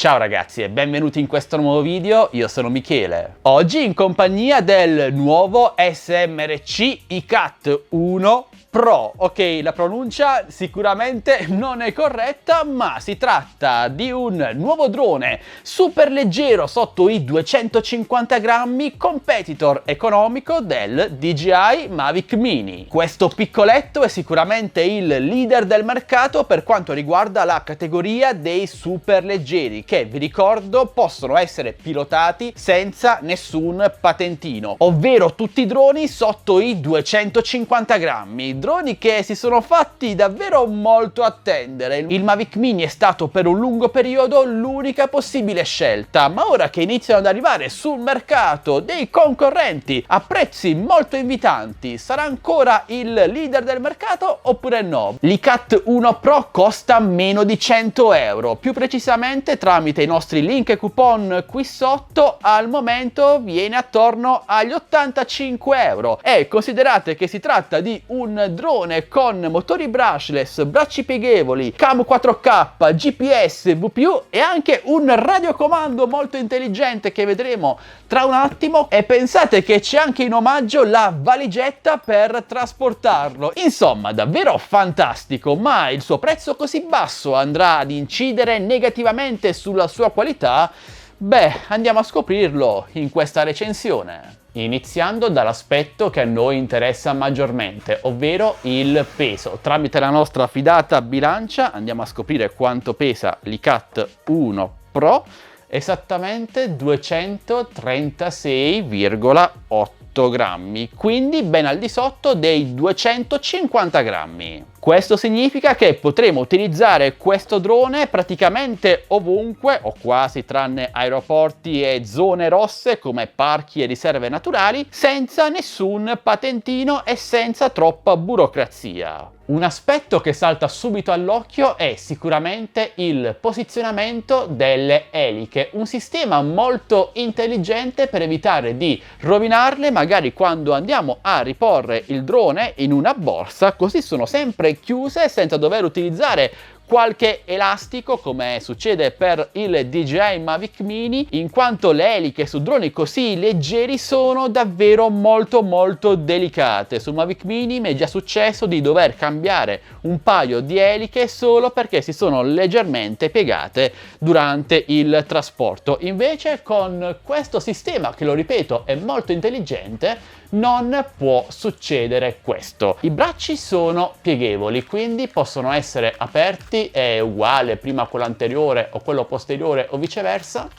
Ciao ragazzi e benvenuti in questo nuovo video, io sono Michele. Oggi in compagnia del nuovo SMRC iCut 1 Pro. Ok, la pronuncia sicuramente non è corretta, ma si tratta di un nuovo drone super leggero sotto i 250 grammi, competitor economico del DJI Mavic Mini. Questo piccoletto è sicuramente il leader del mercato per quanto riguarda la categoria dei super leggeri, che vi ricordo possono essere pilotati senza nessun patentino, ovvero tutti i droni sotto i 250 grammi. Droni che si sono fatti davvero molto attendere. Il Mavic Mini è stato per un lungo periodo l'unica possibile scelta, ma ora che iniziano ad arrivare sul mercato dei concorrenti a prezzi molto invitanti, sarà ancora il leader del mercato oppure no? L'iCut 1 Pro costa meno di 100 euro, più precisamente tramite i nostri link e coupon qui sotto al momento viene attorno agli 85 euro e considerate che si tratta di un drone con motori brushless, bracci pieghevoli, cam 4K, GPS, VPU e anche un radiocomando molto intelligente che vedremo tra un attimo, e pensate che c'è anche in omaggio la valigetta per trasportarlo. Insomma, davvero fantastico, ma il suo prezzo così basso andrà ad incidere negativamente sulla sua qualità? Beh, andiamo a scoprirlo in questa recensione. Iniziando dall'aspetto che a noi interessa maggiormente, ovvero il peso. Tramite la nostra affidata bilancia andiamo a scoprire quanto pesa l'iCut 1 Pro, esattamente 236,8 grammi, quindi ben al di sotto dei 250 grammi. Questo significa che potremo utilizzare questo drone praticamente ovunque, o quasi, tranne aeroporti e zone rosse come parchi e riserve naturali, senza nessun patentino e senza troppa burocrazia. Un aspetto che salta subito all'occhio è sicuramente il posizionamento delle eliche, un sistema molto intelligente per evitare di rovinarle magari quando andiamo a riporre il drone in una borsa, così sono sempre chiuse senza dover utilizzare qualche elastico come succede per il DJI Mavic Mini, in quanto le eliche su droni così leggeri sono davvero molto delicate. Su Mavic Mini mi è già successo di dover cambiare un paio di eliche solo perché si sono leggermente piegate durante il trasporto. Invece con questo sistema, che lo ripeto è molto intelligente, non può succedere questo. I bracci sono pieghevoli, quindi possono essere aperti, è uguale prima quello anteriore o quello posteriore o viceversa,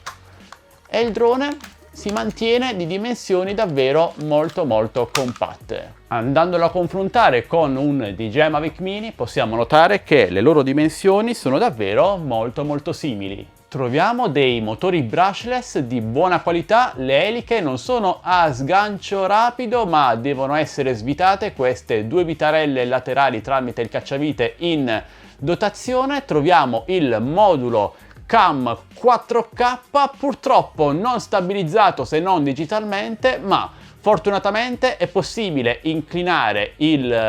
e il drone si mantiene di dimensioni davvero molto compatte. Andandolo a confrontare con un DJI Mavic Mini possiamo notare che le loro dimensioni sono davvero molto simili. Troviamo dei motori brushless di buona qualità, le eliche non sono a sgancio rapido ma devono essere svitate, queste due vitarelle laterali tramite il cacciavite in dotazione. Troviamo il modulo cam 4K, purtroppo non stabilizzato se non digitalmente, ma fortunatamente è possibile inclinare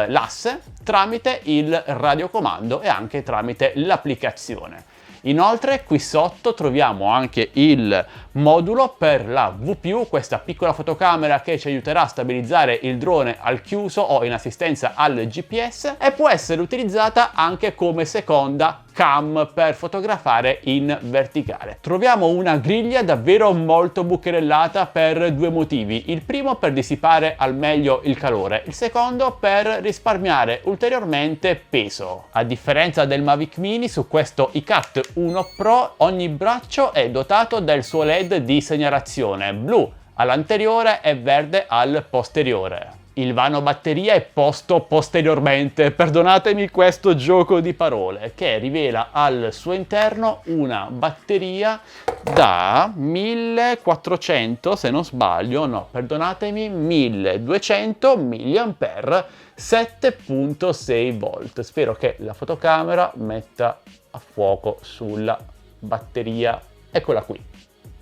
l'asse tramite il radiocomando e anche tramite l'applicazione. Inoltre qui sotto troviamo anche il modulo per la VPU, questa piccola fotocamera che ci aiuterà a stabilizzare il drone al chiuso o in assistenza al GPS, e può essere utilizzata anche come seconda cam per fotografare in verticale. Troviamo una griglia davvero molto bucherellata per due motivi: il primo per dissipare al meglio il calore, il secondo per risparmiare ulteriormente peso. A differenza del Mavic Mini, su questo iCut 1 Pro ogni braccio è dotato del suo LED di segnalazione blu all'anteriore e verde al posteriore. Il vano batteria è posto posteriormente, perdonatemi questo gioco di parole, che rivela al suo interno una batteria da 1400, se non sbaglio, no, perdonatemi, 1200 mAh, 7.6 volt. Spero che la fotocamera metta a fuoco sulla batteria. Eccola qui.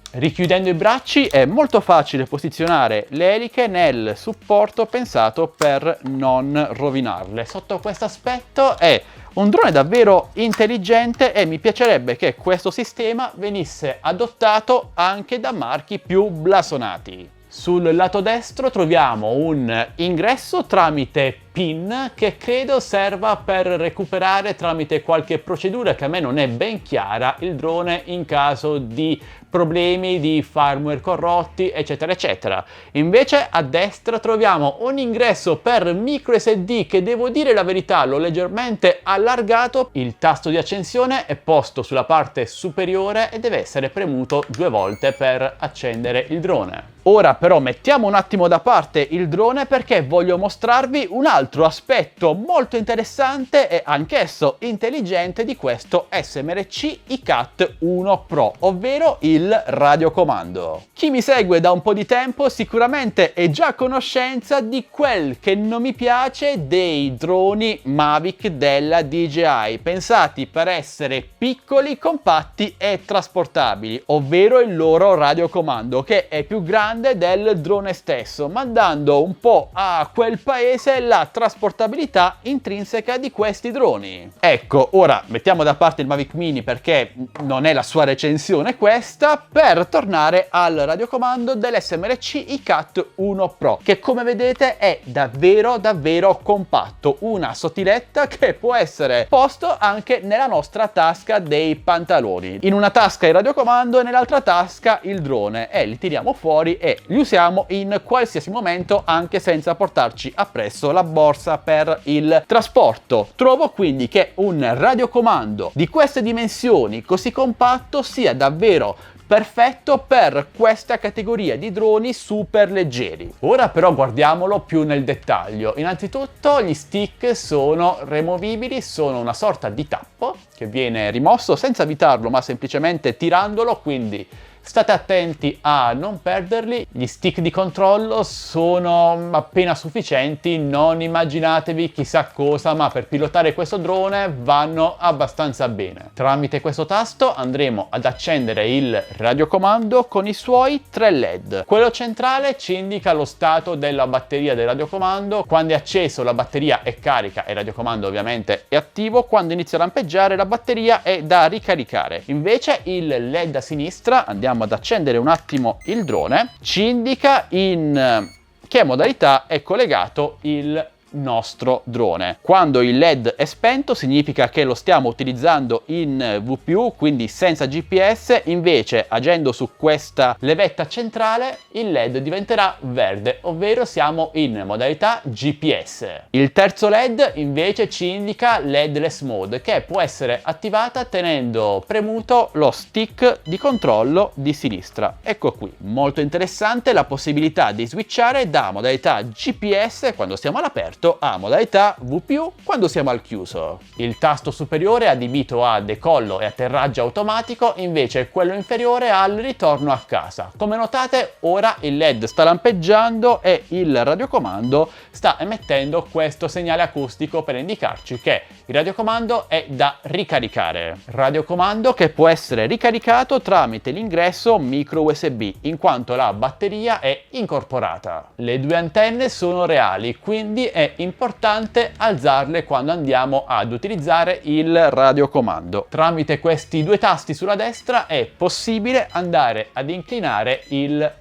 Richiudendo i bracci è molto facile posizionare le eliche nel supporto pensato per non rovinarle. Sotto questo aspetto è Un drone davvero intelligente e mi piacerebbe che questo sistema venisse adottato anche da marchi più blasonati. Sul lato destro troviamo un ingresso tramite PIN che credo serva per recuperare tramite qualche procedura che a me non è ben chiara il drone in caso di problemi di firmware corrotti, eccetera eccetera. Invece a destra troviamo un ingresso per micro SD che, devo dire la verità, l'ho leggermente allargato. Il tasto di accensione è posto sulla parte superiore e deve essere premuto 2 volte per accendere il drone. Ora però mettiamo un attimo da parte il drone perché voglio mostrarvi un altro aspetto molto interessante e anch'esso intelligente di questo SMRC iCat 1 Pro, ovvero il radiocomando. Chi mi segue da un po' di tempo sicuramente è già a conoscenza di quel che non mi piace dei droni Mavic della DJI, pensati per essere piccoli, compatti e trasportabili, ovvero il loro radiocomando che è più grande del drone stesso, mandando un po' a quel paese la trasportabilità intrinseca di questi droni. Ecco, ora mettiamo da parte il Mavic Mini perché non è la sua recensione questa, per tornare al radiocomando dell'SMRC iCat 1 Pro, che come vedete è davvero compatto, una sottiletta che può essere posto anche nella nostra tasca dei pantaloni. In una tasca il radiocomando e nell'altra tasca il drone, e li tiriamo fuori e li usiamo in qualsiasi momento anche senza portarci appresso la borsa per il trasporto. Trovo quindi che un radiocomando di queste dimensioni così compatto sia davvero perfetto per questa categoria di droni super leggeri. Ora però guardiamolo più nel dettaglio. Innanzitutto gli stick sono removibili, sono una sorta di tappo che viene rimosso senza avvitarlo ma semplicemente tirandolo, quindi state attenti a non perderli. Gli stick di controllo sono appena sufficienti, non immaginatevi chissà cosa, ma per pilotare questo drone vanno abbastanza bene. Tramite questo tasto andremo ad accendere il radiocomando con i suoi 3 LED. Quello centrale ci indica lo stato della batteria del radiocomando. Quando è acceso la batteria è carica e il radiocomando ovviamente è attivo. Quando inizia a lampeggiare la batteria è da ricaricare. Invece il LED a sinistra, andiamo ad accendere un attimo il drone, ci indica in che modalità è collegato il nostro drone. Quando il LED è spento significa che lo stiamo utilizzando in VPU, quindi senza GPS. Invece agendo su questa levetta centrale il LED diventerà verde, ovvero siamo in modalità GPS. Il terzo LED invece ci indica LEDless mode, che può essere attivata tenendo premuto lo stick di controllo di sinistra. Ecco qui, molto interessante la possibilità di switchare da modalità GPS quando siamo all'aperto a modalità VPU quando siamo al chiuso. Il tasto superiore è adibito a decollo e atterraggio automatico, invece quello inferiore al ritorno a casa. Come notate ora il LED sta lampeggiando e il radiocomando sta emettendo questo segnale acustico per indicarci che il radiocomando è da ricaricare. Radiocomando che può essere ricaricato tramite l'ingresso micro USB, in quanto la batteria è incorporata. Le 2 antenne sono reali, quindi è importante alzarle quando andiamo ad utilizzare il radiocomando. Tramite questi 2 tasti sulla destra è possibile andare ad inclinare il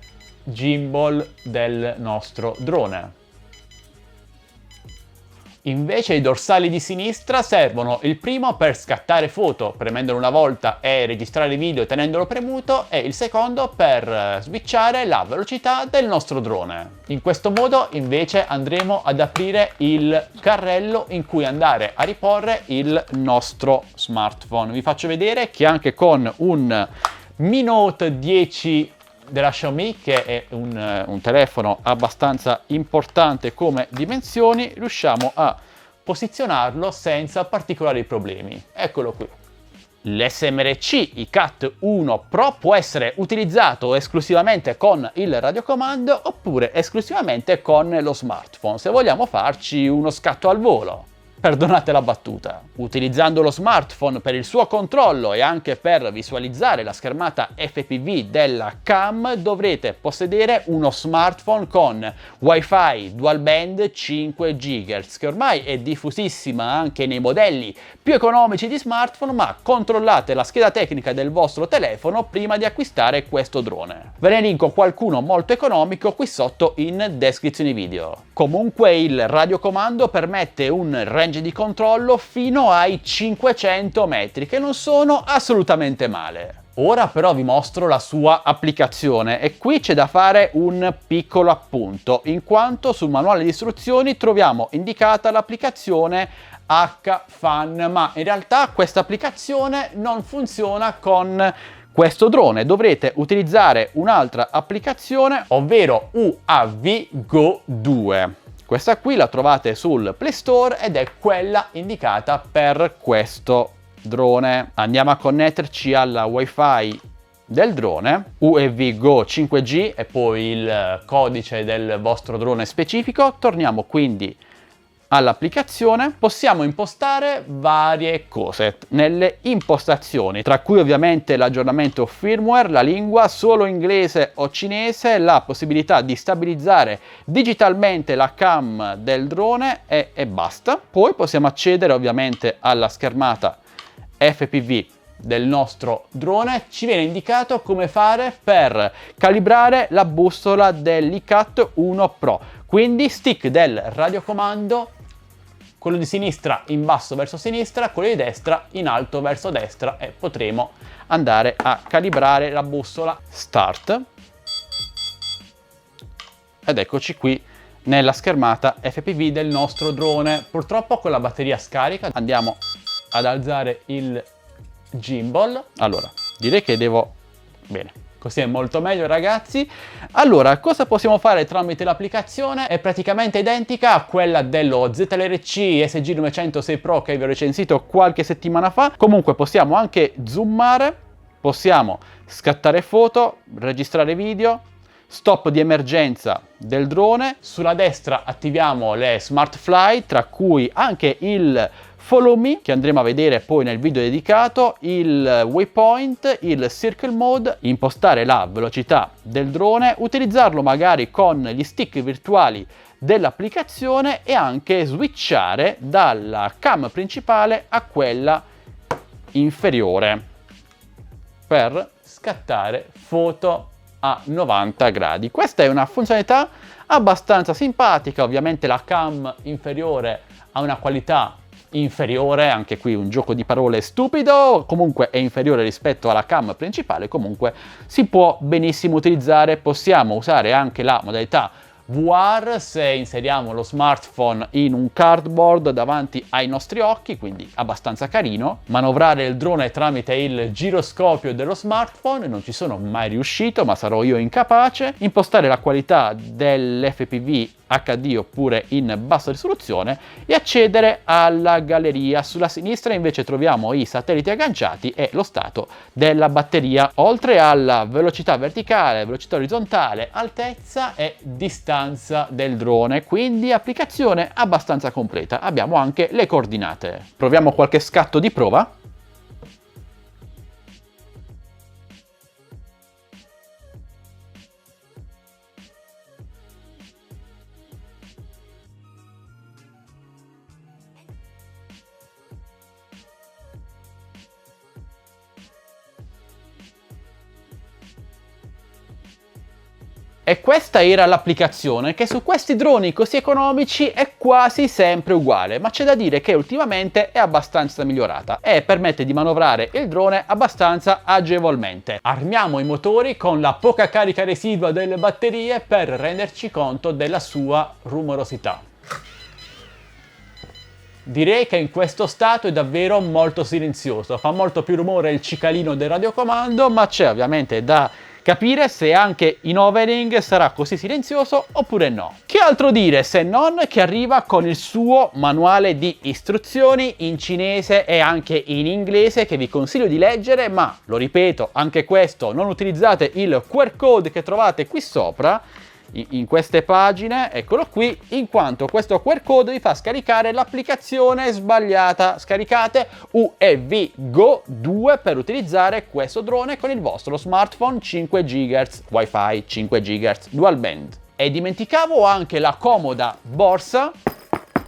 gimbal del nostro drone. Invece i dorsali di sinistra servono il primo per scattare foto premendolo una volta e registrare video tenendolo premuto, e il secondo per switchare la velocità del nostro drone. In questo modo invece andremo ad aprire il carrello in cui andare a riporre il nostro smartphone. Vi faccio vedere che anche con un Mi Note 10 della Xiaomi, che è un telefono abbastanza importante come dimensioni, riusciamo a posizionarlo senza particolari problemi. Eccolo qui. L'SMRC iCat 1 Pro può essere utilizzato esclusivamente con il radiocomando oppure esclusivamente con lo smartphone se vogliamo farci uno scatto al volo. perdonate la battuta. Utilizzando lo smartphone per il suo controllo e anche per visualizzare la schermata FPV della cam, dovrete possedere uno smartphone con Wi-Fi dual band 5 GHz, che ormai è diffusissima anche nei modelli più economici di smartphone, ma controllate la scheda tecnica del vostro telefono prima di acquistare questo drone. Ve ne linko qualcuno molto economico qui sotto in descrizione video. Comunque il radiocomando permette un range di controllo fino ai 500 metri, che non sono assolutamente male. Ora però vi mostro la sua applicazione e qui c'è da fare un piccolo appunto, in quanto sul manuale di istruzioni troviamo indicata l'applicazione HFun, ma in realtà questa applicazione non funziona con questo drone. Dovrete utilizzare un'altra applicazione, ovvero UAV Go 2. Questa qui la trovate sul Play Store ed è quella indicata per questo drone. Andiamo a connetterci alla Wi-Fi del drone, UAV Go 5G e poi il codice del vostro drone specifico. Torniamo quindi all'applicazione. Possiamo impostare varie cose nelle impostazioni, tra cui ovviamente l'aggiornamento firmware, la lingua, solo inglese o cinese, la possibilità di stabilizzare digitalmente la cam del drone e basta. Poi possiamo accedere ovviamente alla schermata FPV del nostro drone. Ci viene indicato come fare per calibrare la bussola dell'iCat 1 Pro, quindi stick del radiocomando, quello di sinistra in basso verso sinistra, quello di destra in alto verso destra, e potremo andare a calibrare la bussola. Start, ed eccoci qui nella schermata FPV del nostro drone. Purtroppo con la batteria scarica. Andiamo ad alzare il gimbal. Allora, direi che bene, così è molto meglio, ragazzi. Allora, cosa possiamo fare tramite l'applicazione? È praticamente identica a quella dello ZLRC SG906 Pro che vi ho recensito qualche settimana fa. Comunque possiamo anche zoomare, possiamo scattare foto, registrare video, stop di emergenza del drone. Sulla destra attiviamo le Smart Fly, tra cui anche il Follow Me, che andremo a vedere poi nel video dedicato, il waypoint, il circle mode, impostare la velocità del drone, utilizzarlo magari con gli stick virtuali dell'applicazione e anche switchare dalla cam principale a quella inferiore per scattare foto a 90 gradi. Questa è una funzionalità abbastanza simpatica. Ovviamente la cam inferiore ha una qualità inferiore, anche qui un gioco di parole stupido, comunque è inferiore rispetto alla cam principale. Comunque si può benissimo utilizzare. Possiamo usare anche la modalità VR se inseriamo lo smartphone in un cardboard davanti ai nostri occhi, quindi abbastanza carino. Manovrare il drone tramite il giroscopio dello smartphone, non ci sono mai riuscito, ma sarò io incapace. Impostare la qualità dell'FPV HD oppure in bassa risoluzione e accedere alla galleria. Sulla sinistra invece troviamo i satelliti agganciati e lo stato della batteria, oltre alla velocità verticale, velocità orizzontale, altezza e distanza del drone, quindi applicazione abbastanza completa. Abbiamo anche le coordinate. Proviamo qualche scatto di prova. E questa era l'applicazione, che su questi droni così economici è quasi sempre uguale, ma c'è da dire che ultimamente è abbastanza migliorata e permette di manovrare il drone abbastanza agevolmente. Armiamo i motori con la poca carica residua delle batterie per renderci conto della sua rumorosità. Direi che in questo stato è davvero molto silenzioso, fa molto più rumore il cicalino del radiocomando, ma c'è ovviamente da capire se anche in overing sarà così silenzioso oppure no. Che altro dire se non che arriva con il suo manuale di istruzioni in cinese e anche in inglese, che vi consiglio di leggere, ma lo ripeto, anche questo non utilizzate il QR code che trovate qui sopra, in queste pagine, eccolo qui, in quanto questo QR code vi fa scaricare l'applicazione sbagliata. Scaricate UEV Go 2 per utilizzare questo drone con il vostro smartphone 5 GHz Wi-Fi, 5 GHz dual band. E dimenticavo anche la comoda borsa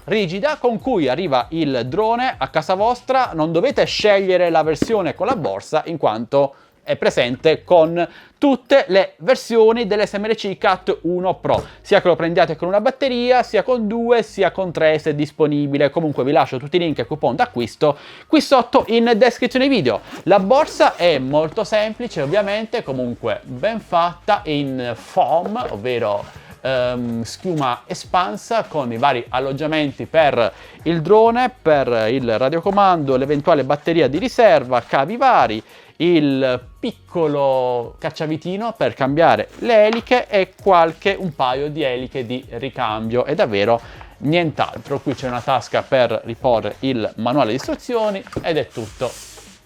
rigida con cui arriva il drone a casa vostra. Non dovete scegliere la versione con la borsa in quanto è presente con tutte le versioni dell'SMRC Cat 1 Pro, sia che lo prendiate con una batteria, sia con 2, sia con 3 se disponibile. Comunque vi lascio tutti i link e coupon d'acquisto qui sotto in descrizione video. La borsa è molto semplice, ovviamente, comunque ben fatta in foam, ovvero schiuma espansa, con i vari alloggiamenti per il drone, per il radiocomando, l'eventuale batteria di riserva, cavi vari, il piccolo cacciavitino per cambiare le eliche e un paio di eliche di ricambio, e davvero nient'altro. Qui c'è una tasca per riporre il manuale di istruzioni ed è tutto.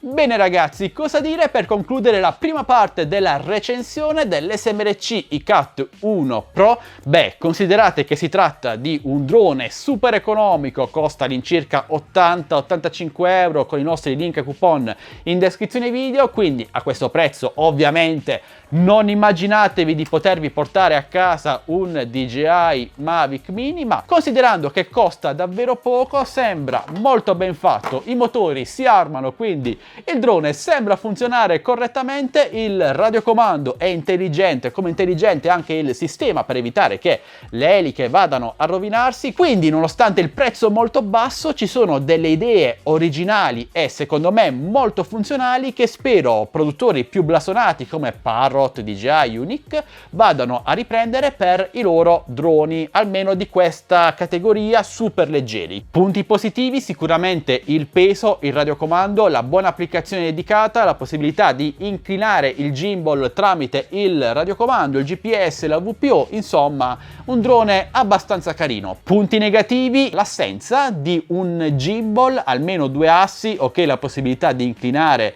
Bene ragazzi, cosa dire per concludere la prima parte della recensione dell'SMRC iCat 1 Pro? Beh, considerate che si tratta di un drone super economico, costa all'incirca 80-85 euro con i nostri link e coupon in descrizione video, quindi a questo prezzo ovviamente non immaginatevi di potervi portare a casa un DJI Mavic Mini, ma considerando che costa davvero poco, sembra molto ben fatto, i motori si armano, quindi il drone sembra funzionare correttamente, il radiocomando è intelligente, come intelligente anche il sistema per evitare che le eliche vadano a rovinarsi, quindi nonostante il prezzo molto basso ci sono delle idee originali e secondo me molto funzionali che spero produttori più blasonati come Parrot, DJI, Unique vadano a riprendere per i loro droni, almeno di questa categoria super leggeri. Punti positivi sicuramente il peso, il radiocomando, la buona applicazione dedicata, la possibilità di inclinare il gimbal tramite il radiocomando, il GPS, la VPO, insomma un drone abbastanza carino. Punti negativi: l'assenza di un gimbal, almeno 2 assi, ok, la possibilità di inclinare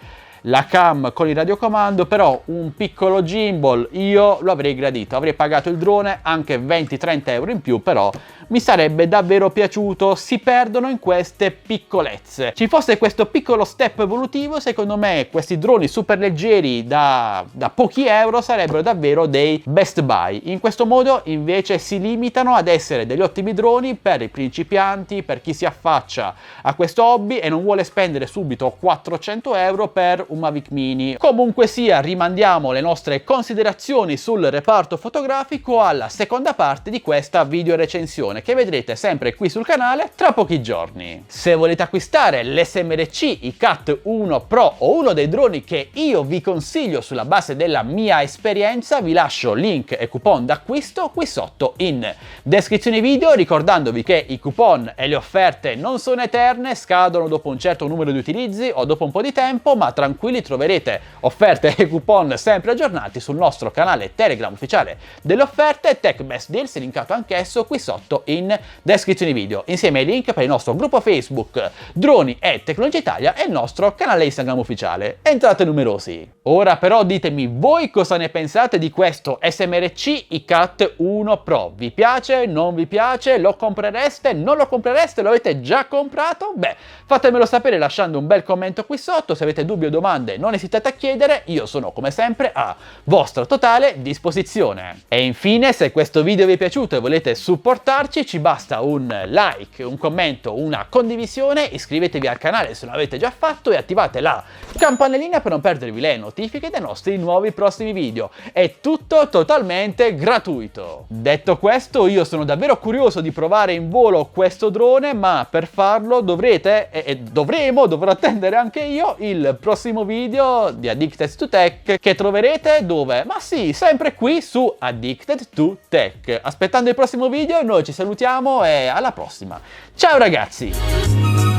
la cam con il radiocomando, però un piccolo gimbal io lo avrei gradito, avrei pagato il drone anche 20-30 euro in più, però mi sarebbe davvero piaciuto. Si perdono in queste piccolezze. Ci fosse questo piccolo step evolutivo, secondo me questi droni super leggeri da pochi euro sarebbero davvero dei best buy. In questo modo invece si limitano ad essere degli ottimi droni per i principianti, per chi si affaccia a questo hobby e non vuole spendere subito 400 euro per un Mavic Mini. Comunque sia, rimandiamo le nostre considerazioni sul reparto fotografico alla seconda parte di questa video recensione, che vedrete sempre qui sul canale tra pochi giorni. Se volete acquistare l'SMRC iCat 1 Pro o uno dei droni che io vi consiglio sulla base della mia esperienza, vi lascio link e coupon d'acquisto qui sotto in descrizione video, ricordandovi che i coupon e le offerte non sono eterne, scadono dopo un certo numero di utilizzi o dopo un po' di tempo, ma tranquilli, troverete offerte e coupon sempre aggiornati sul nostro canale Telegram ufficiale delle offerte, Tech Best Deals, linkato anch'esso qui sotto in descrizione video, insieme ai link per il nostro gruppo Facebook Droni e Tecnologia Italia e il nostro canale Instagram ufficiale. Entrate numerosi! Ora però ditemi voi cosa ne pensate di questo SMRC iCat 1 Pro. Vi piace? Non vi piace? Lo comprereste? Non lo comprereste? Lo avete già comprato? Beh, fatemelo sapere lasciando un bel commento qui sotto. Se avete dubbi o domande non esitate a chiedere, io sono come sempre a vostra totale disposizione. E infine, se questo video vi è piaciuto e volete supportarci, ci basta un like, un commento, una condivisione, iscrivetevi al canale se non l'avete già fatto e attivate la campanellina per non perdervi le notifiche dei nostri nuovi prossimi video. È tutto totalmente gratuito. Detto questo, io sono davvero curioso di provare in volo questo drone, ma per farlo dovrò attendere anche io il prossimo video di Addicted to Tech, che troverete dove? Ma sì, sempre qui su Addicted to Tech. Aspettando il prossimo video, noi ci salutiamo e alla prossima. Ciao ragazzi!